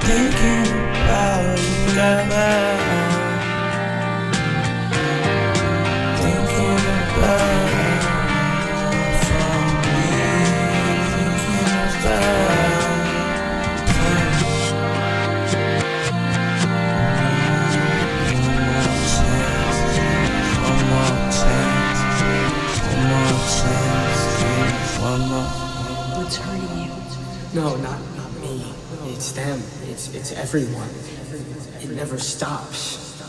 thinking about you, girl. Thinking about from me, thinking about What's hurting you? No, not me. It's them. It's everyone. It never stops.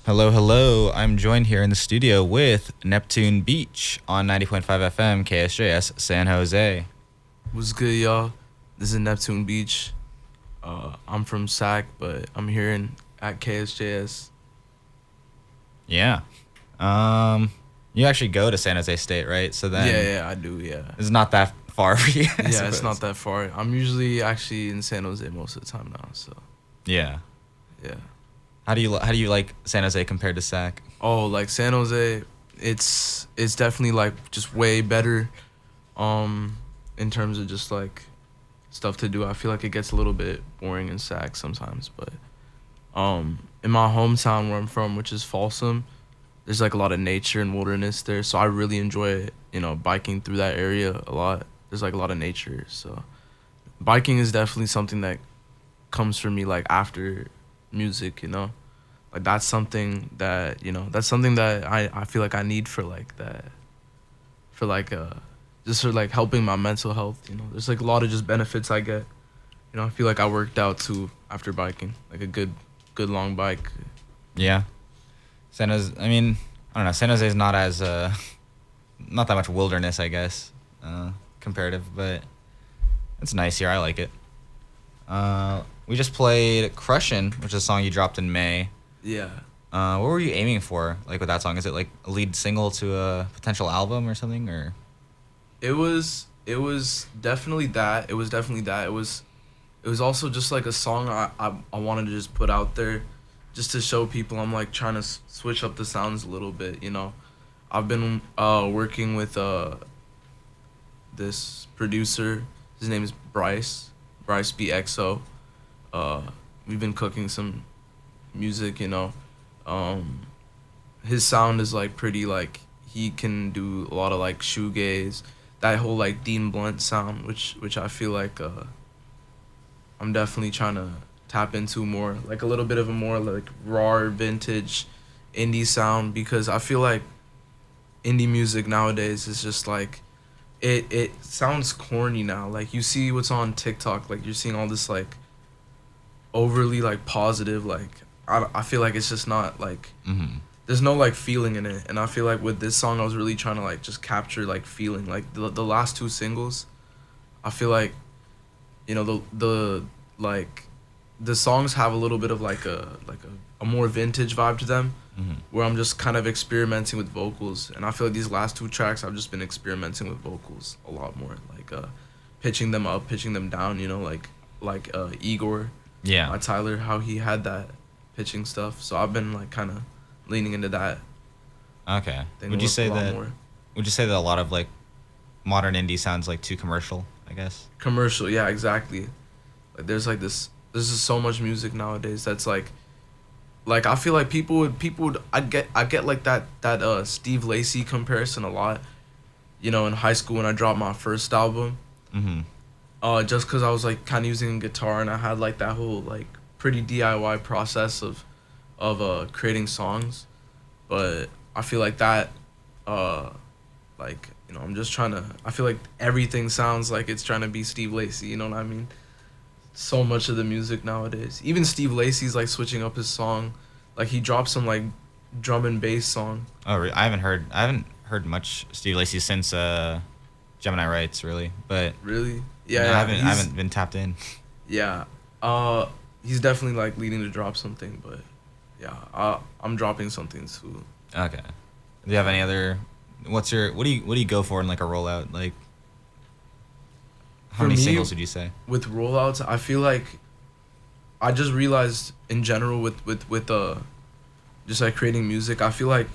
Hello. I'm joined here in the studio with Neptune Beach on 90.5 FM KSJS San Jose. What's good, y'all? This is Neptune Beach. I'm from SAC, but I'm here at KSJS. Yeah. You actually go to San Jose State, right? So then Yeah, I do, yeah. it's not that far for you. Yeah, it's not that far. I'm usually actually in San Jose most of the time now, so Yeah. yeah. How do you like San Jose compared to SAC? Oh, like San Jose, it's definitely like just way better in terms of just like stuff to do. I feel like it gets a little bit boring in SAC sometimes, but in my hometown where I'm from, which is Folsom, there's like a lot of nature and wilderness there, so I really enjoy biking through that area a lot. There's like a lot of nature, so biking is definitely something that comes for me like after music, like that's something that I feel like I need for like that, for like just for like helping my mental health. There's like a lot of just benefits I get. I feel like I worked out too after biking, like a good long bike. Yeah. San Jose, I mean, I don't know. San Jose is not as not that much wilderness, I guess, comparative, but it's nice here. I like it. We just played Crushin', which is a song you dropped in May. Yeah. What were you aiming for, like, with that song? Is it like a lead single to a potential album or something, or? It was definitely that. It was also just like a song I wanted to just put out there, just to show people I'm like trying to switch up the sounds a little bit. I've been working with this producer. His name is Bryce BXO. We've been cooking some music. His sound is like pretty, like he can do a lot of like shoegaze, that whole like Dean Blunt sound, which I feel like I'm definitely trying to tap into more, like a little bit of a more like raw vintage indie sound, because I feel like indie music nowadays is just like it sounds corny now. Like you see what's on TikTok, like you're seeing all this like overly like positive, like I feel like it's just not like there's no like feeling in it. And I feel like with this song I was really trying to like just capture like feeling. Like the last two singles, I feel like the songs have a little bit of like a more vintage vibe to them, where I'm just kind of experimenting with vocals. And I feel like these last two tracks I've just been experimenting with vocals a lot more, like pitching them up, pitching them down, like Igor, by Tyler, how he had that pitching stuff. So I've been like kind of leaning into that. Okay. Would you say that a lot of like modern indie sounds like too commercial, I guess? Commercial, yeah, exactly. Like there's just so much music nowadays that's like I feel like people would I get like that Steve Lacy comparison a lot, in high school when I dropped my first album. Just because I was like kind of using a guitar and I had like that whole like pretty DIY process of creating songs, but I feel like that I'm just trying to, I feel like everything sounds like it's trying to be Steve Lacy, you know what I mean? So much of the music nowadays, even Steve Lacy's like switching up his song, like he dropped some like drum and bass song. Oh, I haven't heard much Steve Lacy since Gemini Rights, really, but really, I haven't been tapped in. Yeah, he's definitely like leading to drop something, but yeah, I'm dropping something too. Okay. Do you have any other? What do you go for in like a rollout? Like, how many singles would you say? With rollouts, I feel like I just realized in general with just like creating music, I feel like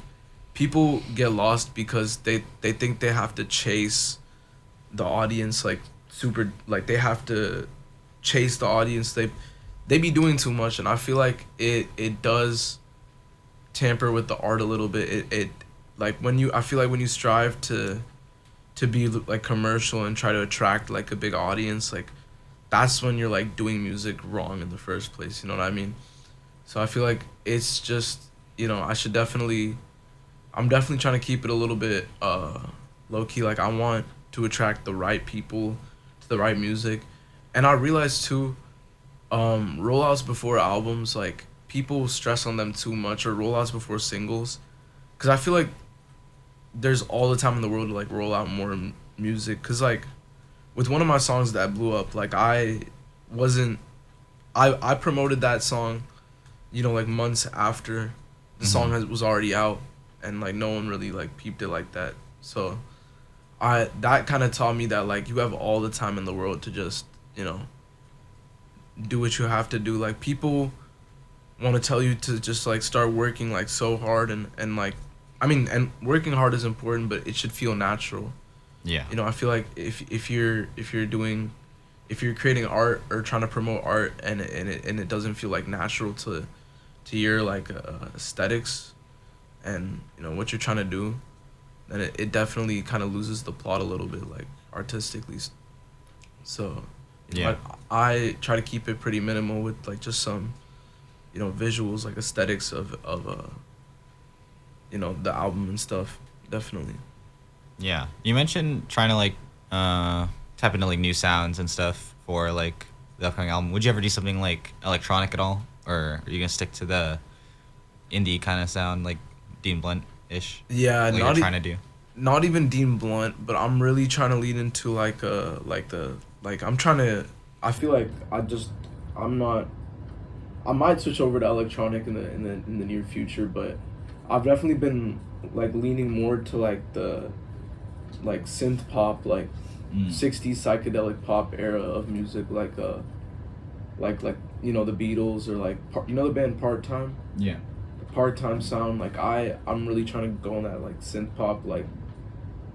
people get lost because they think they have to chase the audience, like super, like they have to chase the audience. They be doing too much, and I feel like it does tamper with the art a little bit. It like I feel like when you strive to be like commercial and try to attract like a big audience, like that's when you're like doing music wrong in the first place, you know what I mean? So I feel like it's just, you know, I'm definitely trying to keep it a little bit low key. Like I want to attract the right people to the right music. And I realized too, rollouts before albums, like people stress on them too much, or rollouts before singles, because I feel like there's all the time in the world to like roll out more music. Because like with one of my songs that blew up, like I promoted that song, you know, like months after the song was already out, and like no one really like peeped it like that. So that kind of taught me that like you have all the time in the world to just, you know, do what you have to do. Like people want to tell you to just like start working like so hard, and like, I mean, and working hard is important, but it should feel natural. Yeah. You know, I feel like if you're creating art or trying to promote art, and it doesn't feel like natural to your like aesthetics and, you know, what you're trying to do, then it definitely kind of loses the plot a little bit, like artistically. So you know, Yeah. I try to keep it pretty minimal with like just some, you know, visuals, like aesthetics of you know, the album and stuff. Definitely. Yeah. You mentioned trying to like tap into like new sounds and stuff for like the upcoming album. Would you ever do something like electronic at all, or are you gonna stick to the indie kind of sound, like Dean Blunt-ish? Yeah, like you're trying to do. Not even Dean Blunt, but I'm really trying to lead into like I'm trying to. I feel like I might switch over to electronic in the near future, but I've definitely been like leaning more to like the like synth pop, like 60s psychedelic pop era of music, like you know, the Beatles, or like you know the band Part Time? Yeah. The Part Time sound, like I'm really trying to go on that like synth pop, like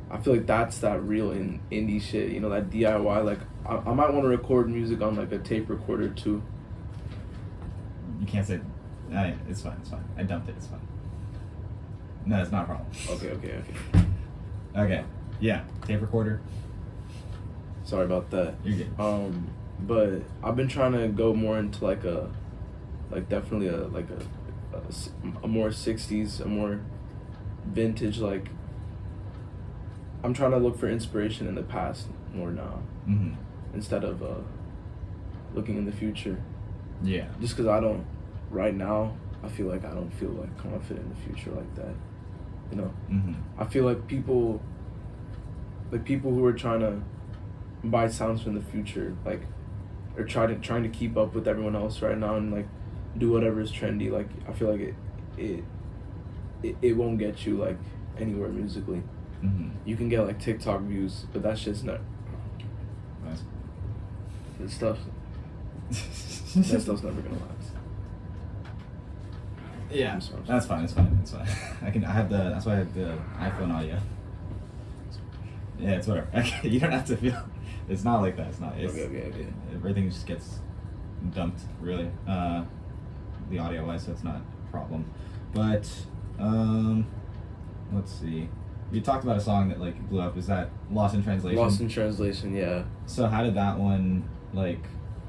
I feel like that's that real indie shit, you know, that DIY. Like I might want to record music on like a tape recorder too. You can't say. It's fine. I dumped it. It's fine. No, it's not a problem. Okay. Okay. Yeah. Tape recorder. Sorry about that. You're good. But I've been trying to go more into like definitely a more 60s, a more vintage, like I'm trying to look for inspiration in the past more now, instead of looking in the future. Yeah. Just because right now, I feel like I don't feel like confident in the future like that, you know? I feel like people who are trying to buy sounds from the future, like, are trying to keep up with everyone else right now and like do whatever is trendy. Like I feel like it won't get you like anywhere musically. You can get like TikTok views, but that's just not. Nice. That stuff's never gonna last. Yeah. I'm sorry. That's fine. It's fine. That's why I have the iPhone audio. Yeah, it's whatever. Okay, you don't have to feel. It's not like that. It's not. It's, Okay. Everything just gets dumped, really. The audio wise, so it's not a problem. But let's see. You talked about a song that like blew up. Is that Lost in Translation? Lost in Translation, yeah. So how did that one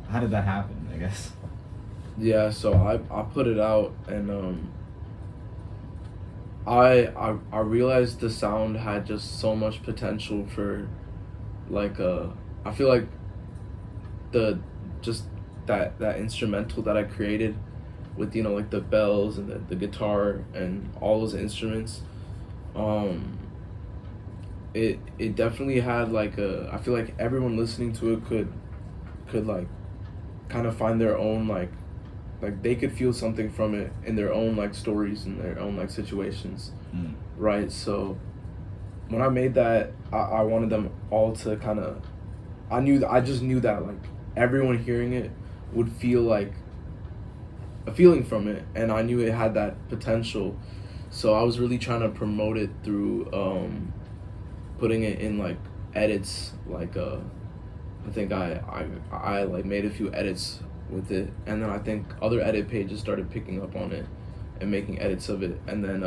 how did that happen, I guess? Yeah, so I put it out, and I realized the sound had just so much potential for like I feel like that instrumental that I created with, you know, like the bells and the guitar and all those instruments, it definitely had like I feel like everyone listening to it could like kind of find their own like they could feel something from it in their own like stories and their own like situations, right? So when I made that, I wanted them all to kind of, I just knew that like everyone hearing it would feel like a feeling from it, and I knew it had that potential. So I was really trying to promote it through putting it in like edits, like I think I like made a few edits with it, and then I think other edit pages started picking up on it and making edits of it, and then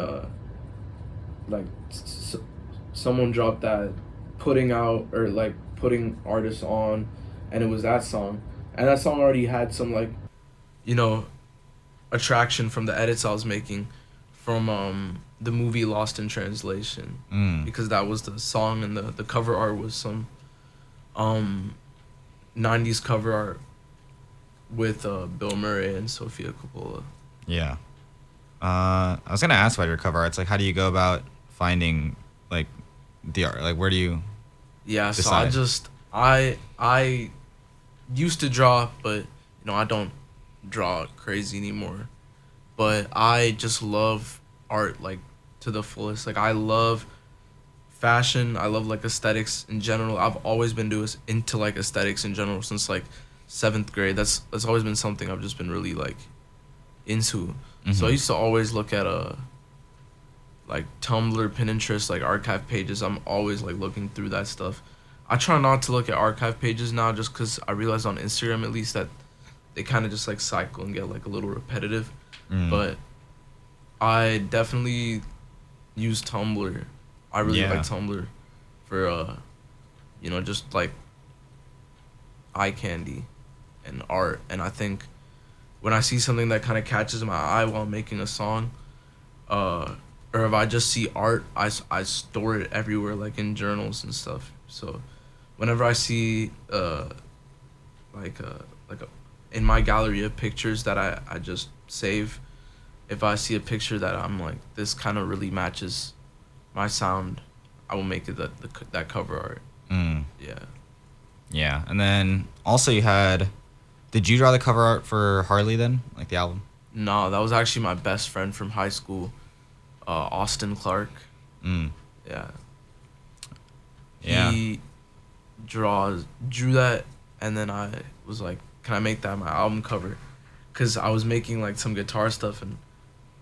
like someone dropped that putting out or like putting artists on, and it was that song, and that song already had some like, you know, attraction from the edits I was making from the movie Lost in Translation, because that was the song, and the cover art was some 90s cover art with Bill Murray and Sofia Coppola. Yeah. I was gonna ask about your cover arts. Like, how do you go about finding like the art? Like, where do you? Yeah, decide? so I used to draw, but you know I don't draw crazy anymore. But I just love art like to the fullest. Like I love fashion. I love like aesthetics in general. I've always been into like aesthetics in general since like 7th grade. That's always been something I've just been really like into. So I used to always look at like Tumblr, Pinterest, like archive pages. I'm always like looking through that stuff. I try not to look at archive pages now just because I realize on Instagram at least that they kind of just like cycle and get like a little repetitive. But I definitely use Tumblr. I really like Tumblr for you know, just like eye candy and art. And I think when I see something that kind of catches my eye while making a song, or if I just see art, I store it everywhere, like in journals and stuff. So whenever I see in my gallery of pictures that I just save, if I see a picture that I'm like, this kind of really matches my sound, I will make it that cover art. Yeah. Yeah, and then also did you draw the cover art for Harley then, like the album? No, that was actually my best friend from high school, Austin Clark. Yeah. He drew that, and then I was like, can I make that my album cover? Because I was making like some guitar stuff, and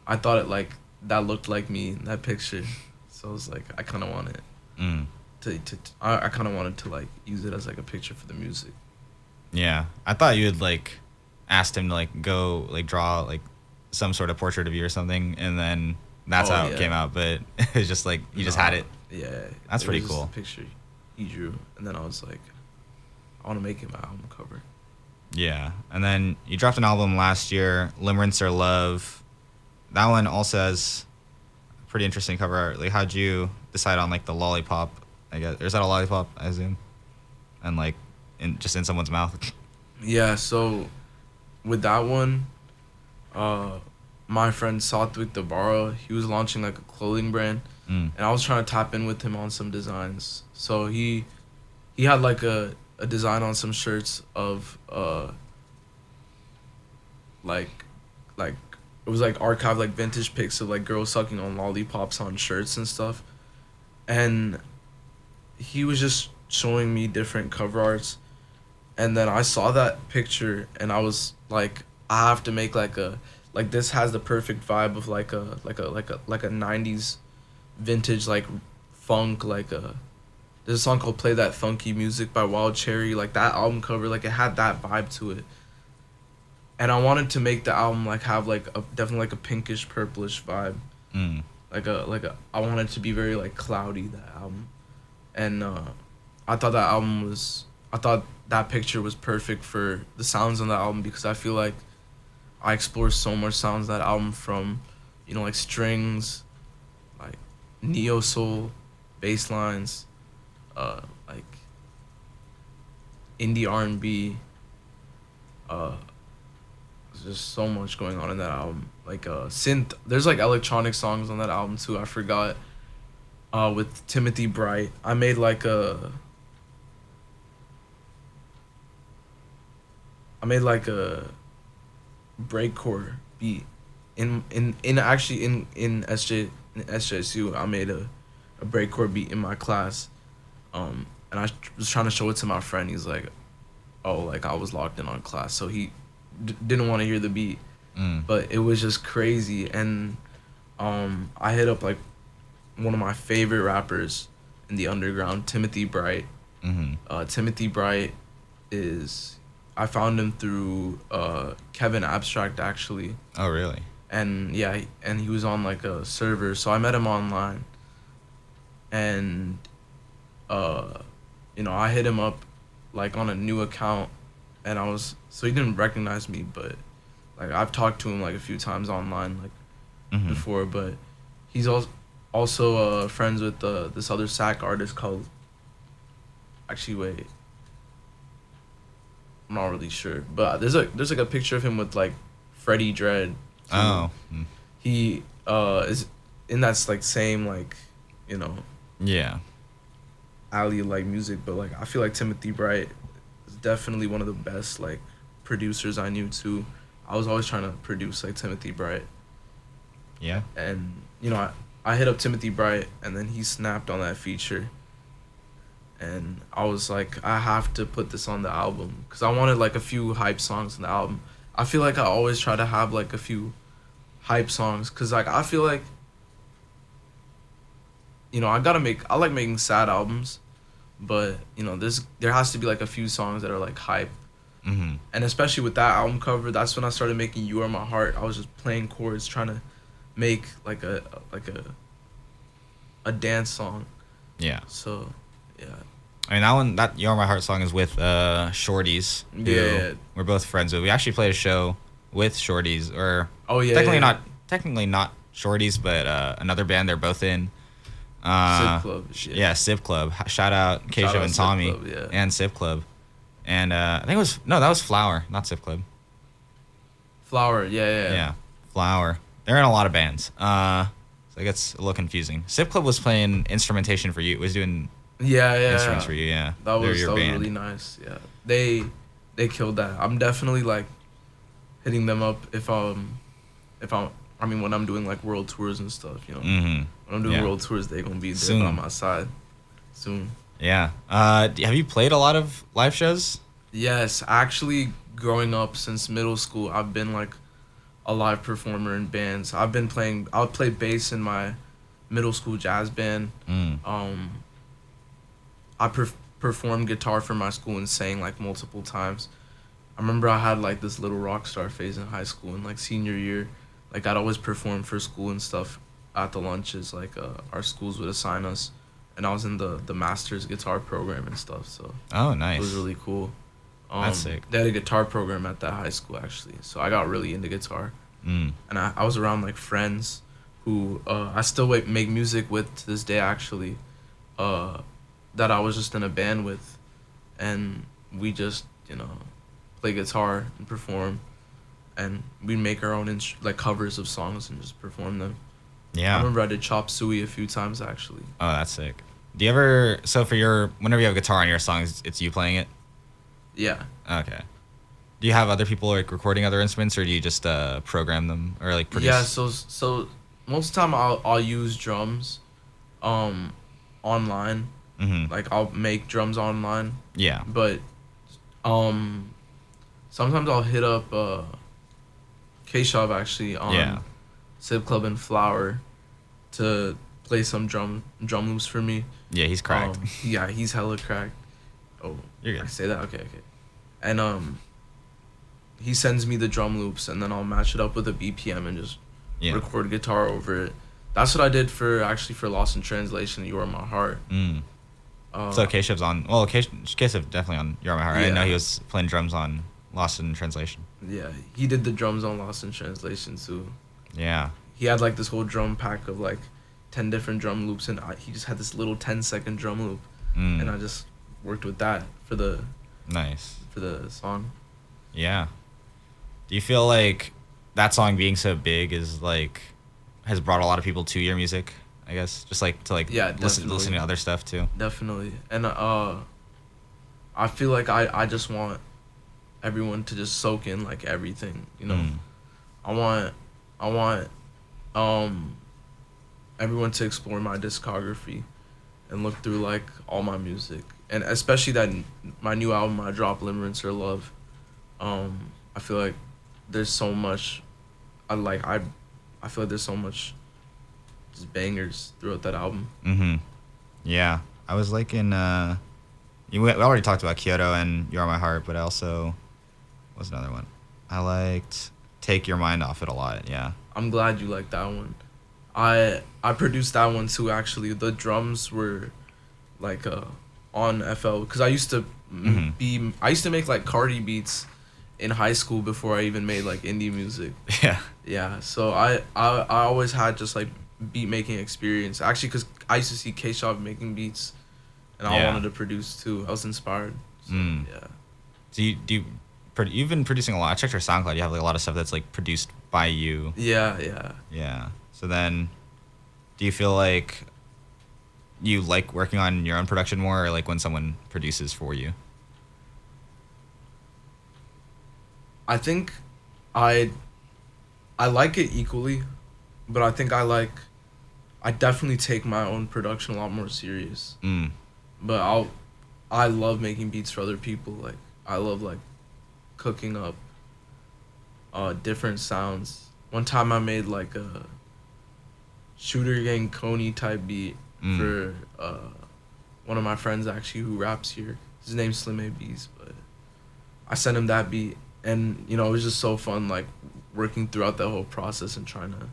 I thought it like that looked like me in that picture. So I was like, I kind of wanted I kind of wanted to like use it as like a picture for the music. Yeah, I thought you had like asked him to like go like draw like some sort of portrait of you or something, and then that's how it came out. But it was just like you just had it. Yeah, that's pretty was cool. Just a picture he drew, and then I was like, I want to make it my album cover. Yeah, and then you dropped an album last year, Limerence or Love. That one also has pretty interesting cover art. Like, how'd you decide on like the lollipop? I guess, or is that a lollipop? I assume, and like in someone's mouth. Yeah. So with that one, my friend Satwik Dabara, he was launching like a clothing brand, and I was trying to tap in with him on some designs. So he had like a design on some shirts of like it was like archived like vintage pics of like girls sucking on lollipops on shirts and stuff, and he was just showing me different cover arts, and then I saw that picture and I was like, I have to make like this has the perfect vibe of like a 90s vintage like funk, like there's a song called Play That Funky Music by Wild Cherry, like that album cover, like it had that vibe to it. And I wanted to make the album like have like definitely like a pinkish purplish vibe. I wanted it to be very like cloudy, that album. And I thought that picture was perfect for the sounds on that album, because I feel like I explore so much sounds that album, from, you know, like strings, like neo soul, bass lines, like indie R&B. There's just so much going on in that album. Like synth, there's like electronic songs on that album too. I forgot. With Timothy Bright, I made like a breakcore beat in SJSU. I made a breakcore beat in my class, and I was trying to show it to my friend. He's like, oh, like I was locked in on class, so he didn't want to hear the beat, but it was just crazy. And I hit up like one of my favorite rappers in the underground, Timothy Bright. Timothy Bright is, I found him through Kevin Abstract actually, Oh, really? and yeah, and he was on like a server, so I met him online, and I hit him up like on a new account, and so he didn't recognize me, but like I've talked to him like a few times online like before, but he's also friends with this other Sac artist called, actually wait, I'm not really sure, but there's like a picture of him with like Freddie Dredd. Oh. He is in that like same like, Yeah. alley like music, but like I feel like Timothy Bright is definitely one of the best like producers I knew too. I was always trying to produce like Timothy Bright, Yeah. and I hit up Timothy Bright, and then he snapped on that feature, and I was like, I have to put this on the album because I wanted like a few hype songs on the album. I feel like I always try to have like a few hype songs because like I feel like I like making sad albums, but there has to be like a few songs that are like hype. And especially with that album cover, that's when I started making "You Are My Heart." I was just playing chords, trying to make like a dance song. Yeah. So, yeah. I mean, that "You're My Heart" song is with Shorties. Who Yeah. We're both friends with. We actually played a show with Shorties, or Oh yeah. technically not Shorties, but another band they're both in. Sip Club. Yeah, Sip Club. Shout out Keisha out and Sip Tommy Club, yeah. and Sip Club. And I think that was Flower, not Sip Club. Flower. Yeah. Yeah, Flower. They're in a lot of bands. So it gets a little confusing. Sip Club was playing instrumentation for you. Was doing Yeah. instruments for you. Yeah, That They're was your band. really nice. Yeah. They killed that. I'm definitely like hitting them up when I'm doing like world tours and stuff, When I'm doing world tours, they're gonna be there Soon. by my side soon. Yeah. Have you played a lot of live shows? Yes, actually, growing up since middle school, I've been like a live performer in bands. I would play bass in my middle school jazz band. I performed guitar for my school and sang like multiple times. I remember I had like this little rock star phase in high school, and like senior year, like I'd always perform for school and stuff at the lunches. Like our schools would assign us, and I was in the master's guitar program and stuff. So Oh, nice. it was really cool. That's sick. They had a guitar program at that high school actually, so I got really into guitar. And I was around like friends who I still make music with to this day actually, that I was just in a band with, and we just play guitar and perform, and we make our own like covers of songs and just perform them. Yeah. I remember I did Chop Suey a few times actually. Oh, that's sick. Do you ever whenever you have guitar on your songs, it's you playing it? Yeah. Okay. Do you have other people like recording other instruments, or do you just program them or like produce? Yeah, so most of the time I'll use drums online. Like I'll make drums online. Yeah. But sometimes I'll hit up K-Shop actually on Sip Club and Flower to play some drum loops for me. Yeah, he's cracked. Yeah, he's hella cracked. Oh, You're good. I say that? Okay. And he sends me the drum loops, and then I'll match it up with a BPM and just record guitar over it. That's what I did for Lost in Translation, You Are My Heart. So Keshav's on. Well, Keshav definitely on You're My Heart. I didn't know he was playing drums on Lost in Translation. Yeah, he did the drums on Lost in Translation too. Yeah. He had like this whole drum pack of like 10 different drum loops, and he just had this little 10-second drum loop, and I just worked with that for the song. Yeah. Do you feel like that song being so big is like has brought a lot of people to your music? I guess just like to listen to other stuff too. Definitely, and I feel like I just want everyone to just soak in like everything, I want everyone to explore my discography and look through like all my music, and especially that my new album I dropped, Limerence or Love. I feel like there's so much I feel like there's so much just bangers throughout that album. Mm-hmm. Yeah. I was like in we already talked about Kyoto and You Are My Heart, but I also what's another one? I liked Take Your Mind Off It a lot, yeah. I'm glad you like that one. I produced that one too, actually. The drums were like on FL, because I used to make like Cardi beats in high school before I even made like indie music. Yeah. Yeah, so I always had just like beat making experience, actually, because I used to see K-Shop making beats, and I wanted to produce too. I was inspired. So, yeah. You've been producing a lot. I checked your SoundCloud. You have like a lot of stuff that's like produced by you. Yeah. Yeah. So then, do you feel like you like working on your own production more, or like when someone produces for you? I think I like it equally, but I think I definitely take my own production a lot more serious. But I love making beats for other people. Like, I love like cooking up different sounds. One time I made like a Shooter Gang Coney type beat for one of my friends actually who raps here. His name's Slim A Bees, but I sent him that beat, and you know, it was just so fun like working throughout that whole process and trying to,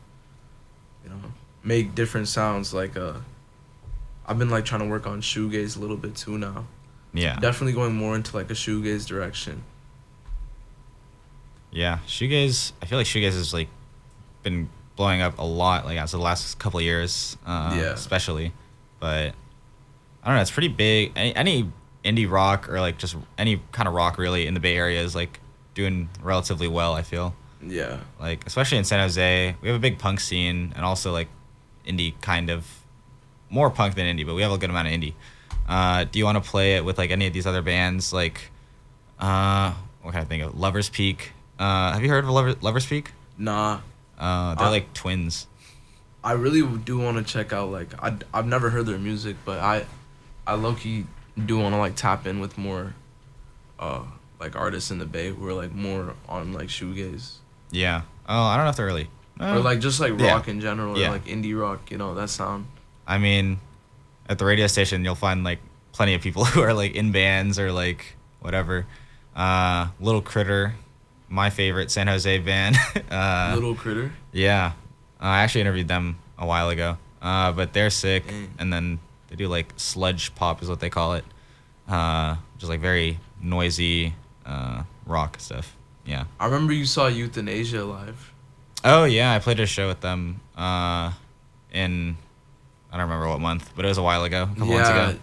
you know, make different sounds. Like I've been like trying to work on shoegaze a little bit too now. Yeah. Definitely going more into like a shoegaze direction. Yeah, shoegaze. I feel like shoegaze has like been blowing up a lot, like as the last couple of years, especially. But I don't know, it's pretty big. Any indie rock or like just any kind of rock really in the Bay Area is like doing relatively well, I feel. Yeah. Like especially in San Jose, we have a big punk scene, and also like indie, kind of more punk than indie, but we have a good amount of indie. Do you want to play it with like any of these other bands? Like, what can I think of? Lovers Peak. Have you heard of Lovers Peak? Nah. They're like twins. I really do want to check out, like, I've never heard their music, but I low-key do want to like tap in with more like artists in the Bay who are like more on like shoegaze. Yeah. Oh, I don't know if they're really. Or like just like rock in general, or like indie rock, you know, that sound. I mean, at the radio station, you'll find like plenty of people who are like in bands or like whatever. Little Critter, my favorite San Jose band. Little Critter? Yeah. I actually interviewed them a while ago. But they're sick. And then they do like sludge pop is what they call it. Just like very noisy rock stuff. Yeah. I remember you saw Euthanasia live. Oh, yeah. I played a show with them in, I don't remember what month, but it was a while ago, a couple months ago.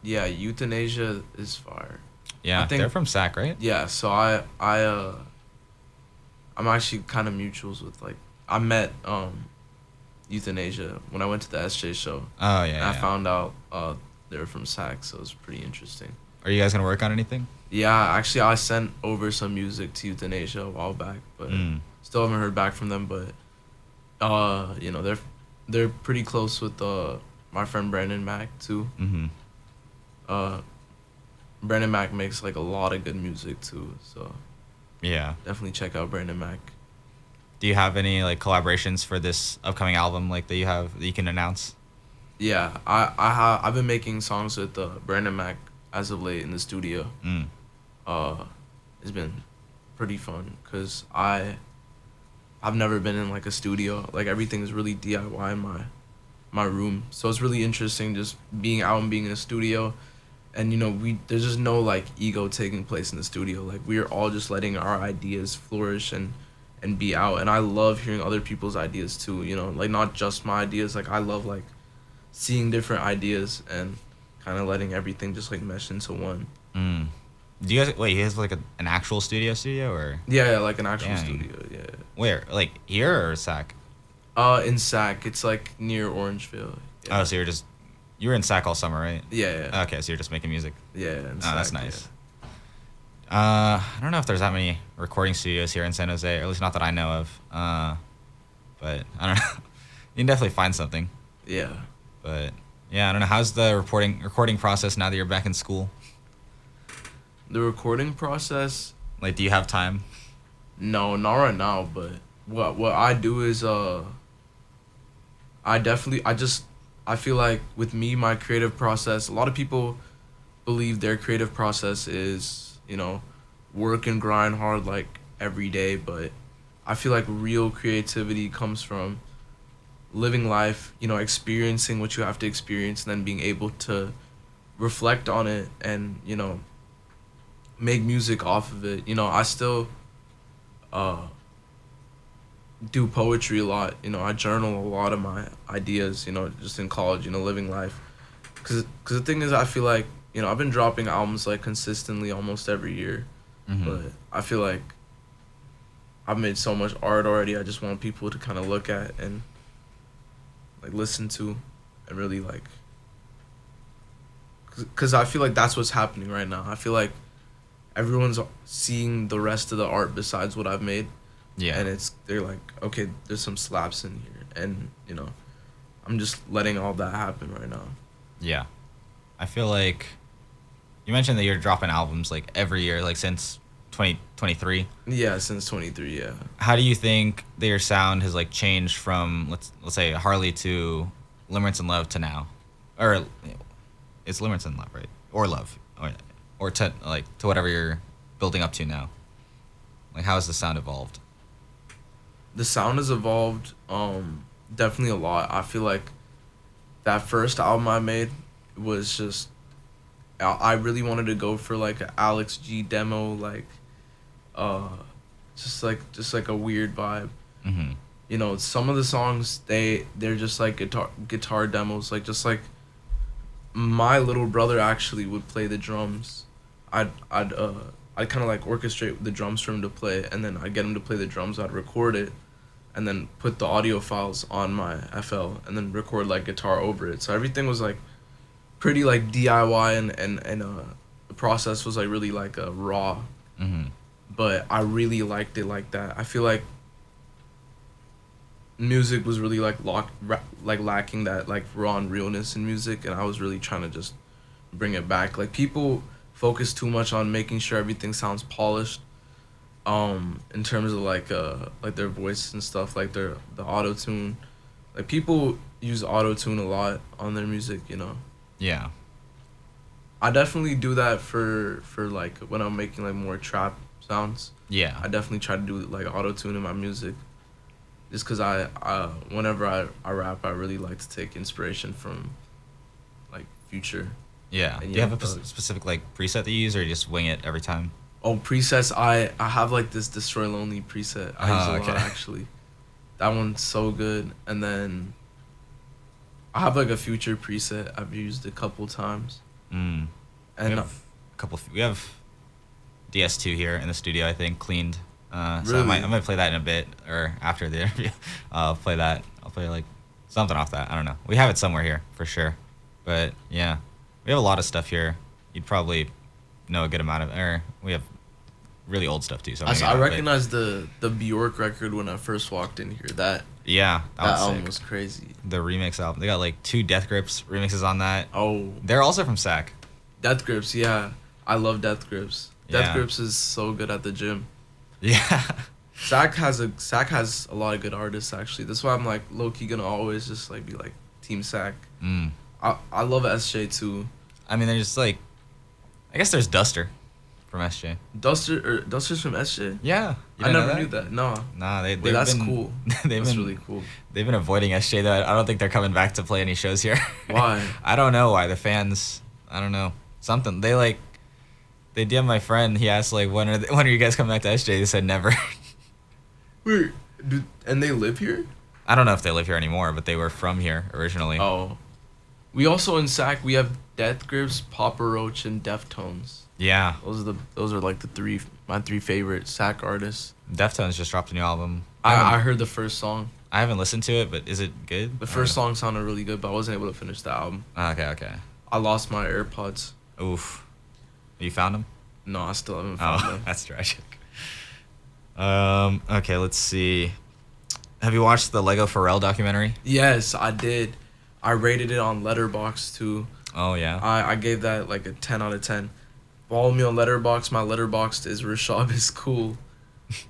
Yeah, Euthanasia is fire. Yeah, they're from SAC, right? Yeah, so I'm actually kind of mutuals with, like, I met Euthanasia when I went to the SJ show. Oh, yeah, and I found out they were from SAC, so it was pretty interesting. Are you guys going to work on anything? Yeah, actually, I sent over some music to Euthanasia a while back, but still haven't heard back from them. But, you know, they're pretty close with my friend Brandon Mack, too. Brandon Mack makes, like, a lot of good music, too, so yeah, definitely check out Brandon Mack. Do you have any, like, collaborations for this upcoming album, like, that you can announce? Yeah, I've been making songs with Brandon Mack as of late in the studio. It's been pretty fun because I've never been in like a studio. Like everything's really DIY in my room, so it's really interesting just being out and being in a studio. And you know, there's just no like ego taking place in the studio. Like we're all just letting our ideas flourish and be out. And I love hearing other people's ideas too. You know, like not just my ideas. Like I love like seeing different ideas and kind of letting everything just like mesh into one. Do you guys wait? You guys have, like an actual studio or? Yeah, like an actual studio. Yeah. Where? Like here or SAC? In SAC, it's like near Orangeville. Yeah. Oh, so you were in SAC all summer, right? Yeah. Okay, so you're just making music. Yeah. Oh, that's nice. Yeah. I don't know if there's that many recording studios here in San Jose, or at least not that I know of. But I don't know. You can definitely find something. Yeah. But yeah, I don't know. How's the recording process now that you're back in school? The recording process? Like, do you have time? No, not right now, but what I do is I I feel like with me, my creative process, a lot of people believe their creative process is, work and grind hard like every day, but I feel like real creativity comes from living life, experiencing what you have to experience, and then being able to reflect on it and, make music off of it. I still do poetry a lot. I journal a lot of my ideas, just in college, living life. Cause the thing is, I feel like, I've been dropping albums like consistently almost every year, but I feel like I've made so much art already. I just want people to kind of look at and like listen to, and really like, cause I feel like that's what's happening right now. I feel like everyone's seeing the rest of the art besides what I've made. Yeah. And they're like, okay, there's some slaps in here, and I'm just letting all that happen right now. Yeah. I feel like you mentioned that you're dropping albums like every year, like since 2023. Yeah, since 23. Yeah. How do you think that your sound has like changed from let's say Harley to Limerence and Love to now, or it's Limerence and Love, right? Or Love, or to whatever you're building up to now. Like, how has the sound evolved? The sound has evolved definitely a lot. I feel like that first album I made was just, I really wanted to go for like an Alex G demo, like just like a weird vibe. Some of the songs they're just like guitar demos, like just like my little brother actually would play the drums. I'd kind of like orchestrate the drums for him to play, and then I'd get him to play the drums. I'd record it, and then put the audio files on my FL, and then record like guitar over it. So everything was like pretty like DIY, and the process was like really like raw. But I really liked it like that. I feel like music was really like lacking that like raw and realness in music, and I was really trying to just bring it back. Like, people focus too much on making sure everything sounds polished, in terms of like their voice and stuff, like the auto tune. Like, people use auto tune a lot on their music, Yeah. I definitely do that for like when I'm making like more trap sounds. Yeah. I definitely try to do like auto tune in my music, just because I whenever I rap, I really like to take inspiration from like Future. Yeah. Do you have a specific like preset that you use, or you just wing it every time? Oh, presets. I have like this Destroy Lonely preset. I use a lot, actually. That one's so good. And then I have like a Future preset I've used a couple times. And we have DS2 here in the studio, I think, cleaned. Really? So I might play that in a bit, or after the interview. I'll play like something off that. I don't know. We have it somewhere here for sure. But yeah, we have a lot of stuff here. You'd probably know a good amount of, or we have really old stuff too. So I recognized the Bjork record when I first walked in here. That album was crazy. The remix album. They got like 2 Death Grips remixes on that. Oh. They're also from SAC. Death Grips, yeah. I love Death Grips. Yeah. Death Grips is so good at the gym. Yeah. SAC has a lot of good artists, actually. That's why I'm like low key gonna always just like be like Team SAC. I love SJ too. I mean, they're just like, I guess there's Duster from SJ. Duster's from SJ? Yeah. I never knew that. No. Nah, that's cool. That's really cool. They've been avoiding SJ though. I don't think they're coming back to play any shows here. Why? I don't know why. The fans, I don't know. Something. They DM my friend. He asked like, when are you guys coming back to SJ? They said never. Wait, and they live here? I don't know if they live here anymore, but they were from here originally. Oh. We also in SAC, we have Death Grips, Papa Roach, and Deftones. Yeah. Those are like my three favorite SAC artists. Deftones just dropped a new album. I heard the first song. I haven't listened to it, but is it good? The first song sounded really good, but I wasn't able to finish the album. Okay. I lost my AirPods. Oof. You found them? No, I still haven't found them. That's tragic. Okay, let's see. Have you watched the Lego Pharrell documentary? Yes, I did. I rated it on Letterboxd too. Oh yeah. I gave that like a 10 out of 10. Follow me on Letterboxd. My Letterboxd is Rashab is cool.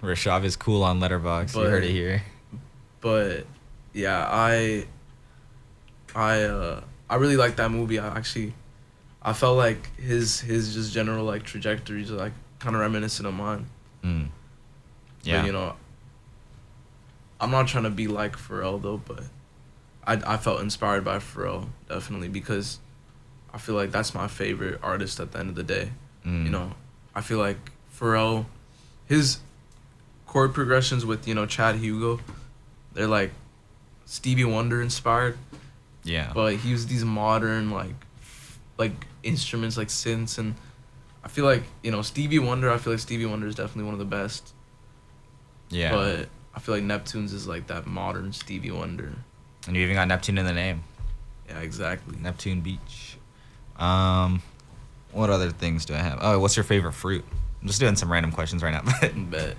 Rashab is cool on Letterboxd. You heard it here. But yeah, I really like that movie. I felt like his just general like trajectories are like kind of reminiscent of mine. Mm. Yeah. But, you know, I'm not trying to be like Pharrell though, but I felt inspired by Pharrell definitely because I feel like that's my favorite artist at the end of the day. Mm. You know, I feel like Pharrell, his chord progressions with, you know, Chad Hugo, they're like Stevie Wonder inspired, Yeah. but he used these modern like instruments like synths, and I feel like, you know, Stevie Wonder is definitely one of the best. Yeah. But I feel like Neptune's is like that modern Stevie Wonder. And you even got Neptune in the name. Yeah, exactly. Neptune Beach. What other things do I have? Oh, what's your favorite fruit? I'm just doing some random questions right now. Bet.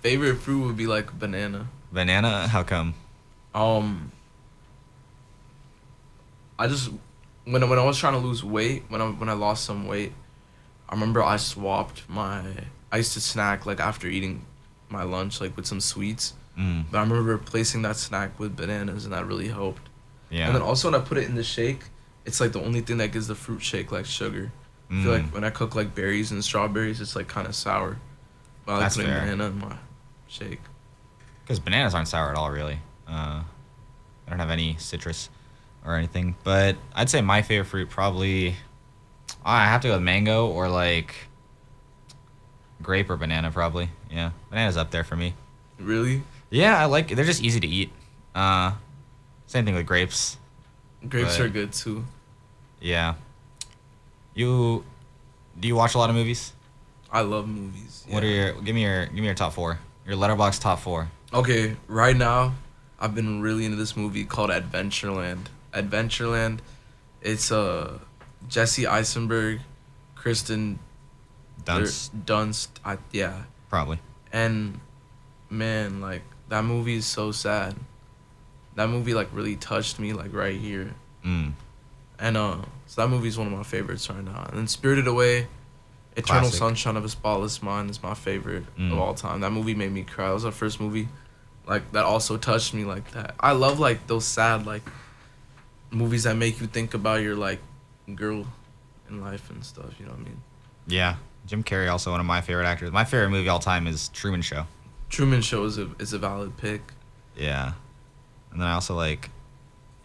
Favorite fruit would be like banana. Banana? How come? I just when I was trying to lose weight, when I lost some weight, I remember I used to snack like after eating my lunch like with some sweets. Mm. But I remember replacing that snack with bananas, and that really helped. Yeah. And then also when I put it in the shake, it's like the only thing that gives the fruit shake like sugar. I feel like when I cook like berries and strawberries, it's like kind of sour. But I like That's putting fair. banana in my shake. Because bananas aren't sour at all, really. I don't have any citrus or anything. But I'd say my favorite fruit probably... I have to go with mango or like grape or banana probably. Yeah, banana's up there for me. Really? Yeah, I like it. They're just easy to eat. Same thing with grapes. Grapes But- are good too. Yeah. Do you watch a lot of movies? I love movies. What are yeah. give me your top 4. Your Letterboxd top 4. Okay, right now, I've been really into this movie called Adventureland. Adventureland, it's Jesse Eisenberg, Kristen Dunst. Yeah, Probably. and man, like that movie is so sad. That movie like really touched me like right here, Mm. and so that movie is one of my favorites right now. And then Spirited Away, Eternal Classic. Sunshine of a Spotless Mind is my favorite Mm. of all time. That movie made me cry. It was the first movie like that also touched me like that. I love like those sad like movies that make you think about your like girl in life and stuff, you know what I mean? Yeah. Jim Carrey also one of my favorite actors. My favorite movie all time is Truman Show. Truman Show is a valid pick. Yeah. And then I also like...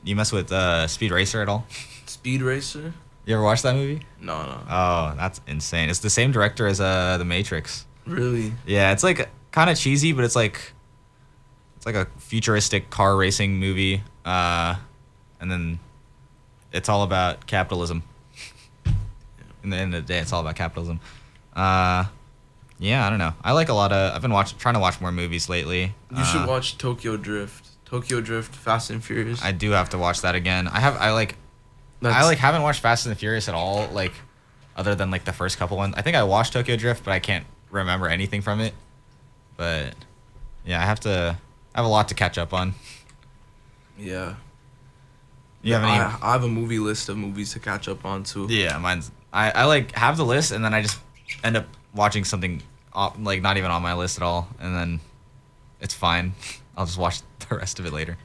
You mess with Speed Racer at all? Speed Racer? You ever watch that movie? No. Oh, that's insane. It's the same director as The Matrix. Really? Yeah, it's like kind of cheesy, but it's like a futuristic car racing movie. And then it's all about capitalism. In the end of the day, it's all about capitalism. Yeah, I don't know. I like a lot of... I've been trying to watch more movies lately. You should watch Tokyo Drift. Tokyo Drift, Fast and Furious. I do have to watch that again. I haven't watched Fast and the Furious at all, like other than like the first couple ones. I think I watched Tokyo Drift, but I can't remember anything from it. But yeah, I have a lot to catch up on. Yeah. You have any? I have a movie list of movies to catch up on too. Yeah, mine's. I like have the list, and then I just end up watching something like not even on my list at all, and then it's fine. I'll just watch the rest of it later.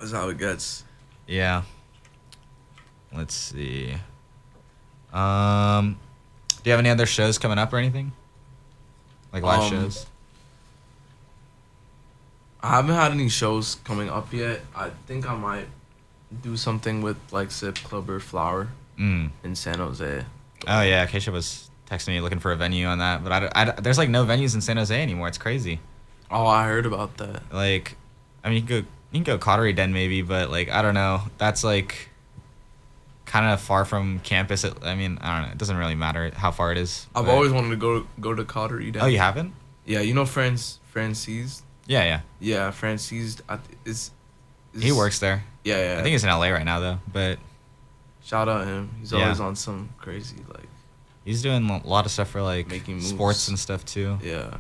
That's how it gets. Yeah. Let's see. Do you have any other shows coming up or anything? Like live shows? I haven't had any shows coming up yet. I think I might do something with like Zip Club or Flower Mm. in San Jose. Oh yeah, Keisha was texting me looking for a venue on that, but there's like no venues in San Jose anymore. It's crazy. Oh, I heard about that. Like, I mean, you can go Cottery Den maybe, but like I don't know. That's like kind of far from campus. I mean, I don't know. It doesn't really matter how far it is. I've but- always wanted to go to Cottery Den. Oh, you haven't? Yeah, you know Francis? Yeah. Yeah, Francis is He works there. Yeah. I think he's in LA right now though, but Shout out him. He's Yeah. always on some crazy like he's doing a lot of stuff for like Making moves. sports and stuff too. yeah.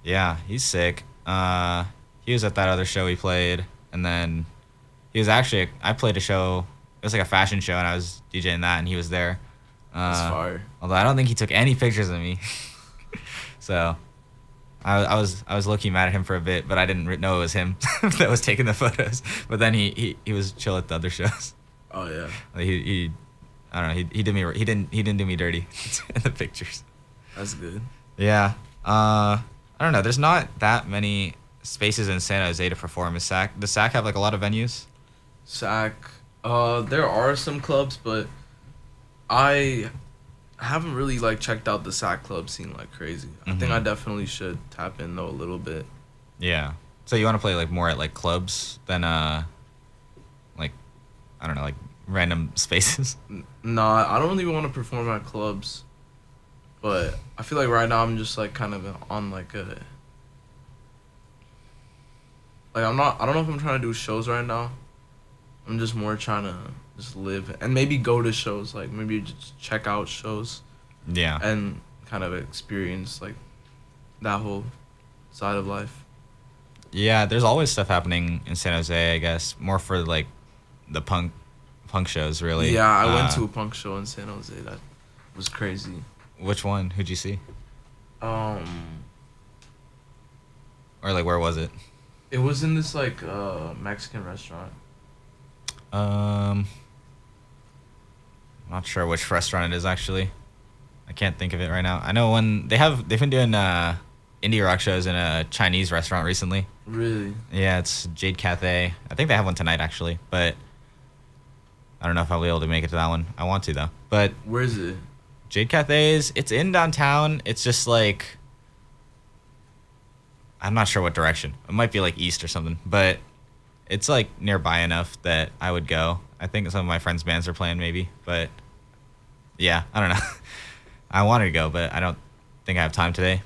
Yeah, he's sick. He was at that other show we played, and then I played a show. It was like a fashion show, and I was DJing that, and he was there. That's fire. Although I don't think he took any pictures of me. So, I was low-key mad at him for a bit, but I didn't know it was him that was taking the photos. But then he was chill at the other shows. Oh yeah. Like he I don't know, he did me, he didn't do me dirty in the pictures. That's good. Yeah. I don't know. There's not that many spaces in San Jose to perform. Does SAC have like a lot of venues? SAC. There are some clubs, but I haven't really like checked out the SAC club scene like crazy. I think I definitely should tap in though a little bit. Yeah. So you want to play like more at like clubs than like, I don't know, like random spaces? Nah, I don't really want to perform at clubs, but I feel like right now I'm just like kind of on like a like I don't know if I'm trying to do shows right now. I'm just more trying to just live and maybe go to shows, like maybe just check out shows. Yeah. And kind of experience like that whole side of life. Yeah, there's always stuff happening in San Jose, I guess. More for like the punk shows, really. Yeah, I went to a punk show in San Jose. That was crazy. Which one? Who'd you see? Or like where was it? It was in this like Mexican restaurant. I'm not sure which restaurant it is actually. I can't think of it right now. I know when they've been doing indie rock shows in a Chinese restaurant recently. Really? Yeah, it's Jade Cathay. I think they have one tonight actually, but I don't know if I'll be able to make it to that one. I want to though. But where is it? Jade Cathay's, it's in downtown. It's just like, I'm not sure what direction. It might be like east or something, but it's like nearby enough that I would go. I think some of my friends' bands are playing maybe, but yeah, I don't know. I wanted to go, but I don't think I have time today.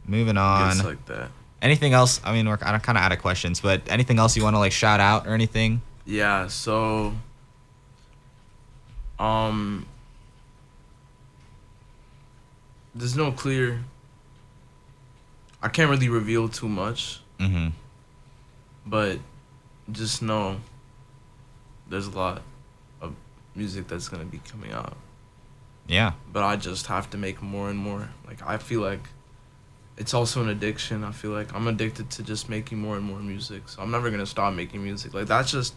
Moving on. It's like that. Anything else? I mean, I'm kind of out of questions, but anything else you want to like shout out or anything? Yeah, so there's no clear, I can't really reveal too much. But just know there's a lot of music that's going to be coming out. Yeah. But I just have to make more and more. Like, I feel like it's also an addiction. I feel like I'm addicted to just making more and more music. So I'm never going to stop making music. Like, that's just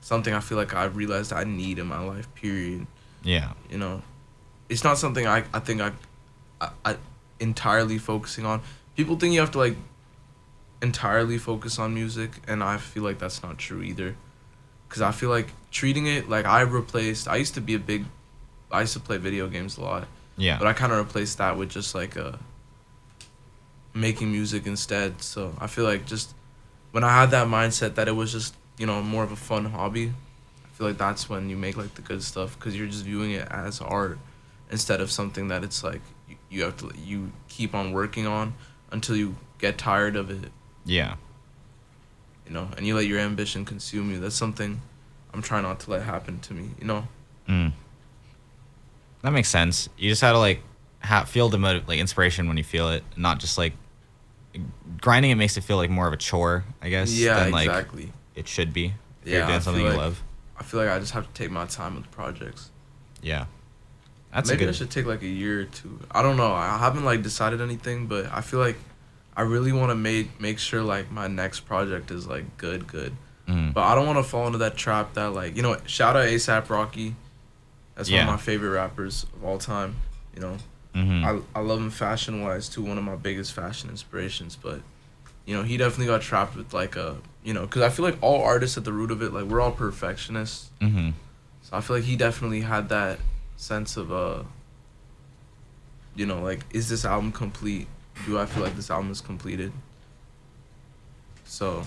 something I feel like I've realized I need in my life, period. Yeah. You know, it's not something I think I entirely focusing on. People think you have to, like, entirely focus on music, and I feel like that's not true either. Because I feel like treating it like I used to play video games a lot. Yeah. But I kind of replaced that with just like making music instead. So I feel like just when I had that mindset that it was just, you know, more of a fun hobby, I feel like that's when you make like the good stuff, because you're just viewing it as art instead of something that it's like you keep on working on until you get tired of it. Yeah. You know, and you let your ambition consume you. That's something I'm trying not to let happen to me, you know? That makes sense. You just had to like feel the like inspiration when you feel it, not just like grinding. It makes it feel like more of a chore, I guess. Yeah, than, like, exactly. It should be. If Yeah, you're doing something you love. I feel like I just have to take my time with projects. Yeah. That's Maybe a good. I should take like a year or two. I don't know. I haven't like decided anything, but I feel like I really want to make sure like my next project is like good. But I don't want to fall into that trap that, like, you know, shout out A$AP Rocky. That's one of my favorite rappers of all time. You know, I love him fashion wise too. One of my biggest fashion inspirations. But you know, he definitely got trapped with like you know, because I feel like all artists at the root of it, like, we're all perfectionists. So I feel like he definitely had that sense of you know, like, is this album complete? Do I feel like this album is completed? So,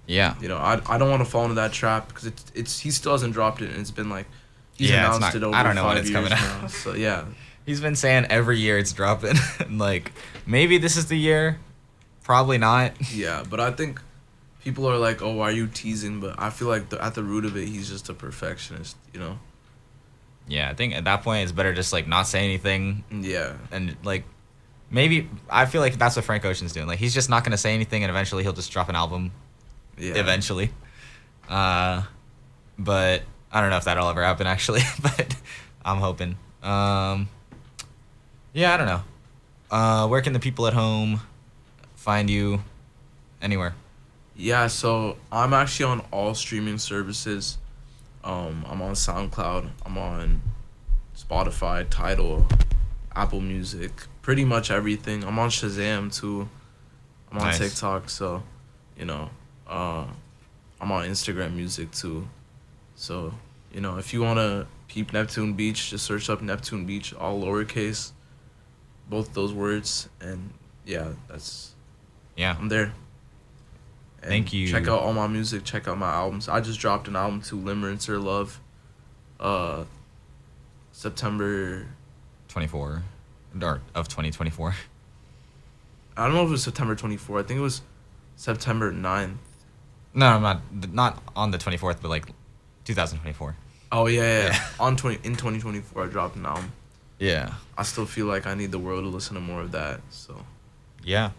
yeah. you know, I don't want to fall into that trap, because it's he still hasn't dropped it, and it's been like he's Yeah, it's announced not- it over I don't know when 5 it's years coming out. now. So yeah, He's been saying every year it's dropping. Like, maybe this is the year. Probably not. yeah. But I think people are like, oh, why are you teasing? But I feel like at the root of it, he's just a perfectionist. You know? Yeah, I think at that point it's better just like not say anything. Yeah. And like, maybe I feel like that's what Frank Ocean's doing. Like, he's just not gonna say anything, and eventually he'll just drop an album. Yeah. Eventually. But I don't know if that'll ever happen actually. But I'm hoping. Yeah, I don't know. Where can the people at home find you? Anywhere. Yeah, so I'm actually on all streaming services. I'm on SoundCloud. I'm on Spotify, Tidal, Apple Music, pretty much everything. I'm on Shazam too. I'm on Nice. TikTok, so I'm on Instagram Music too. So if you wanna peep Neptune Beach, just search up Neptune Beach, all lowercase, both those words, and yeah, Yeah. I'm there. And Thank you. Check out all my music. Check out my albums. I just dropped an album too, Limerence or Love. September. 24. Of 2024. I don't know if it was September 24th. I think it was September 9th. No, I'm not on the 24th, but like 2024. Oh yeah. Yeah. In 2024, I dropped an album. Yeah. I still feel like I need the world to listen to more of that. So. Yeah.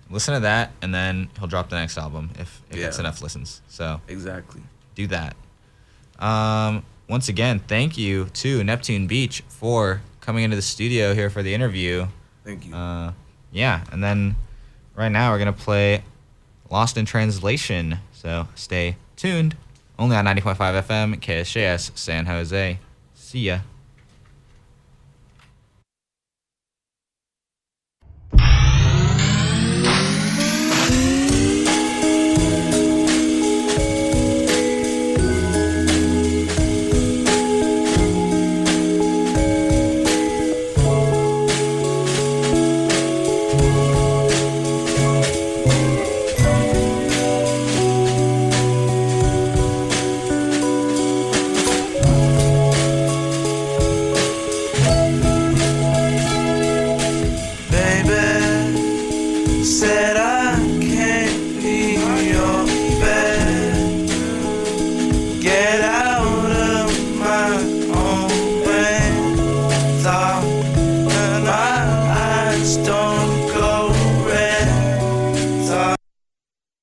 Listen to that, and then he'll drop the next album if Yeah. it's enough listens. So Exactly. do that. Once again, thank you to Neptune Beach for coming into the studio here for the interview. Thank you. Yeah, and then right now we're going to play Lost in Translation. So stay tuned. Only on 90.5 FM, KSJS, San Jose. See ya.